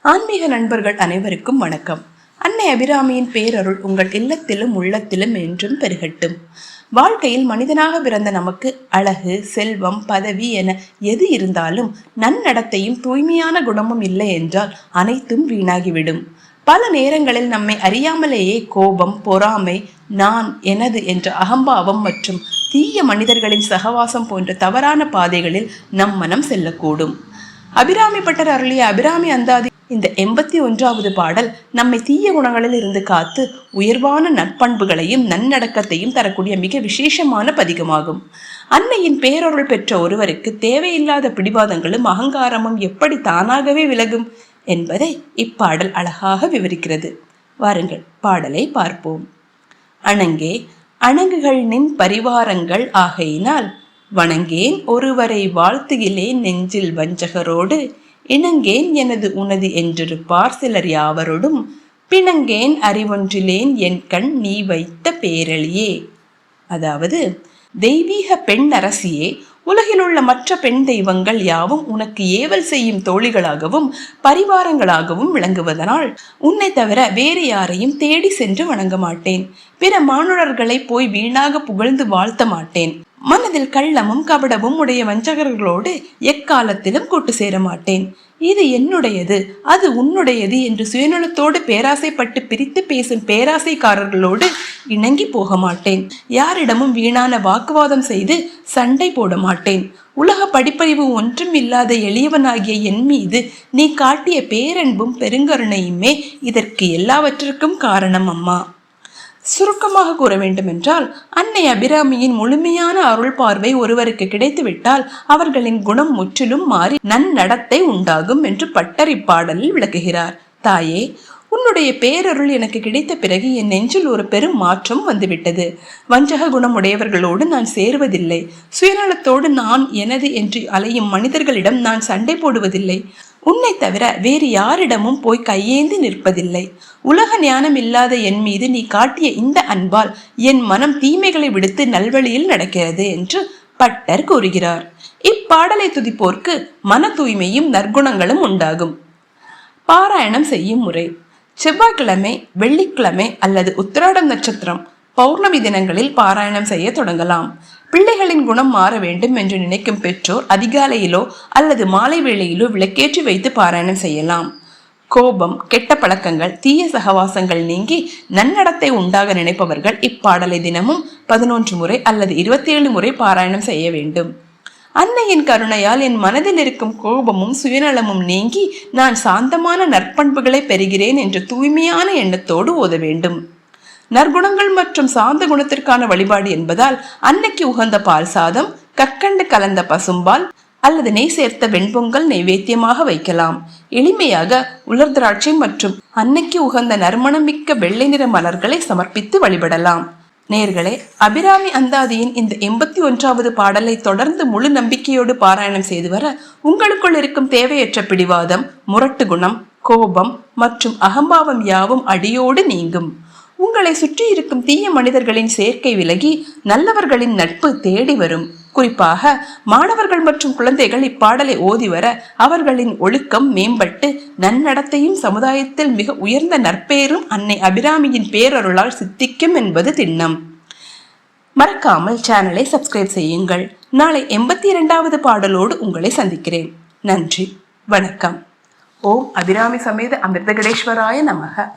ஆன்மீக நண்பர்கள் அனைவருக்கும் வணக்கம். அன்னை அபிராமியின் பேரருள் உங்கள் இல்லத்திலும் உள்ளத்திலும் என்றும் பெருகட்டும். வாழ்க்கையில் மனிதனாக பிறந்த நமக்கு அழகு, செல்வம், பதவி என எது இருந்தாலும் நன்னடத்தையும் தூய்மையான குணமும் இல்லை என்றால் அனைத்தும் வீணாகிவிடும். பல நேரங்களில் நம்மை அறியாமலேயே கோபம், பொறாமை, நான், எனது என்ற அகம்பாவம் மற்றும் தீய மனிதர்களின் சகவாசம் போன்ற தவறான பாதைகளில் நம் மனம் செல்லக்கூடும். அபிராமி பட்டர் அருளிய அபிராமி அந்தாதி இந்த 81வது பாடல் நம்மை தீய குணங்களில் இருந்து காத்து உயர்வான நற்பண்புகளையும் நன்னடக்கத்தையும் தரக்கூடிய மிக விசேஷமான பதிகமாகும். அன்னையின் பேரருள் பெற்ற ஒருவருக்கு தேவையில்லாத பிடிவாதங்களும் அகங்காரமும் எப்படி தானாகவே விலகும் என்பதை இப்பாடல் அழகாக விவரிக்கிறது. வாருங்கள் பாடலை பார்ப்போம். அணங்கே அணங்குகள் நின் பரிவாரங்கள் ஆகையினால் வணங்கேன் ஒருவரை வாழ்த்துகிலேன் நெஞ்சில் வஞ்சகரோடு இணங்கேன் எனது உனது என்றிருப்பார் சிலர் யாவரோடும் பிணங்கேன் அறிவொன்றிலேன் என் கண் நீ வைத்த பேரழியே. அதாவது, தெய்வீக பெண் அரசியே, உலகிலுள்ள மற்ற பெண் தெய்வங்கள் யாவும் உனக்கு ஏவல் செய்யும் தோழிகளாகவும் பரிவாரங்களாகவும் விளங்குவதனால் உன்னை தவிர வேறு யாரையும் தேடி சென்று வணங்க மாட்டேன். பிற மானுடர்களை போய் வீணாக புகழ்ந்து வாழ்த்த மாட்டேன். மனதில் கள்ளமும் கபடமும் உடைய வஞ்சகர்களோடு எக்காலத்திலும் கூட்டு சேர மாட்டேன். இது என்னுடையது, அது உன்னுடையது என்று சுயநலத்தோடு பேராசைப்பட்டு பிரித்து பேசும் பேராசைக்காரர்களோடு இணங்கி போக மாட்டேன். யாரிடமும் வீணான வாக்குவாதம் செய்து சண்டை போட மாட்டேன். உலக படிப்பறிவு ஒன்றும் இல்லாத எளியவனாகிய என் மீது நீ காட்டிய பேரன்பும் பெருங்கருணையுமே இதற்கு எல்லாவற்றிற்கும் காரணம் அம்மா. சுருக்கமாக கூற வேண்டுமென்றால், அன்னை அபிராமியின் முழுமையான அருள் பார்வை ஒருவருக்கு கிடைத்துவிட்டால் அவர்களின் குணம் முற்றிலும் மாறி நன்னடத்தை உண்டாகும் என்று பட்டர் இப்பாடலில் விளக்குகிறார். தாயே, உன்னுடைய பேரருள் எனக்கு கிடைத்த பிறகு என் நெஞ்சில் ஒரு பெரும் மாற்றம் வந்துவிட்டது. வஞ்சக குணமுடையவர்களோடு நான் சேருவதில்லை. சுயநலத்தோடு நான், எனது என்று அலையும் மனிதர்களிடம் நான் சண்டை போடுவதில்லை. உன்னை தவிர வேறு யாரிடமும் போய் கையேந்தி நிற்பதில்லை. உலக ஞானம் இல்லாத என் மீது நீ காட்டிய இந்த அன்பால் என் மனம் தீமைகளை விடுத்து நல்வழியில் நடக்கிறது என்று பட்டர் கூறுகிறார். இப்பாடலை துதிப்போர்க்கு மன தூய்மையும் நற்குணங்களும் உண்டாகும். பாராயணம் செய்யும் முறை: செவ்வாய்க்கிழமை, வெள்ளிக்கிழமை அல்லது உத்திராடம் நட்சத்திரம், பௌர்ணமி தினங்களில் பாராயணம் செய்ய தொடங்கலாம். பிள்ளைகளின் குணம் மாற வேண்டும் என்று நினைக்கும் பெற்றோர் அதிகாலையிலோ அல்லது மாலை வேளையிலோ விளக்கேற்றி வைத்து பாராயணம் செய்யலாம். கோபம், கெட்ட பழக்கங்கள், தீய சகவாசங்கள் நீங்கி நன்னடத்தை உண்டாக நினைப்பவர்கள் இப்பாடலை தினமும் 11 முறை அல்லது 27 முறை பாராயணம் செய்ய வேண்டும். அன்னையின் கருணையால் என் மனதில் இருக்கும் கோபமும் சுயநலமும் நீங்கி நான் சாந்தமான நற்பண்புகளை பெறுகிறேன் என்ற தூய்மையான எண்ணத்தோடு ஓத வேண்டும். நற்குணங்கள் மற்றும் சாந்த குணத்திற்கான வழிபாடு என்பதால் அன்னைக்கு உகந்த பால் சாதம், கற்கண்டு கலந்த பசும்பால் அல்லது நெய் சேர்த்த வெண்பொங்கல் நைவேத்தியமாக வைக்கலாம். எளிமையாக உலர் திராட்சை மற்றும் அன்னைக்கு உகந்த நறுமணம் மிக்க வெள்ளை நிற மலர்களை சமர்ப்பித்து வழிபடலாம். நேர்களே, அபிராமி அந்தாதியின் இந்த 81வது பாடலை தொடர்ந்து முழு நம்பிக்கையோடு பாராயணம் செய்து வர உங்களுக்குள் இருக்கும் தேவையற்ற பிடிவாதம், முரட்டு குணம், கோபம் மற்றும் அகம்பாவம் யாவும் அடியோடு நீங்கும். உங்களை சுற்றி இருக்கும் தீய மனிதர்களின் சேர்க்கை விலகி நல்லவர்களின் நட்பு தேடி வரும். குறிப்பாக மாணவர்கள் மற்றும் குழந்தைகள் இப்பாடலை ஓதி வர அவர்களின் ஒழுக்கம் மேம்பட்டு நன்னடத்தையும் சமுதாயத்தில் மிக உயர்ந்த நற்பேரும் அன்னை அபிராமியின் பேரருளால் சித்திக்கும் என்பது திண்ணம். மறக்காமல் சேனலை சப்ஸ்கிரைப் செய்யுங்கள். நாளை 82வது பாடலோடு உங்களை சந்திக்கிறேன். நன்றி, வணக்கம். ஓம் அபிராமி சமேத அமிர்தகடேஸ்வராய நமக.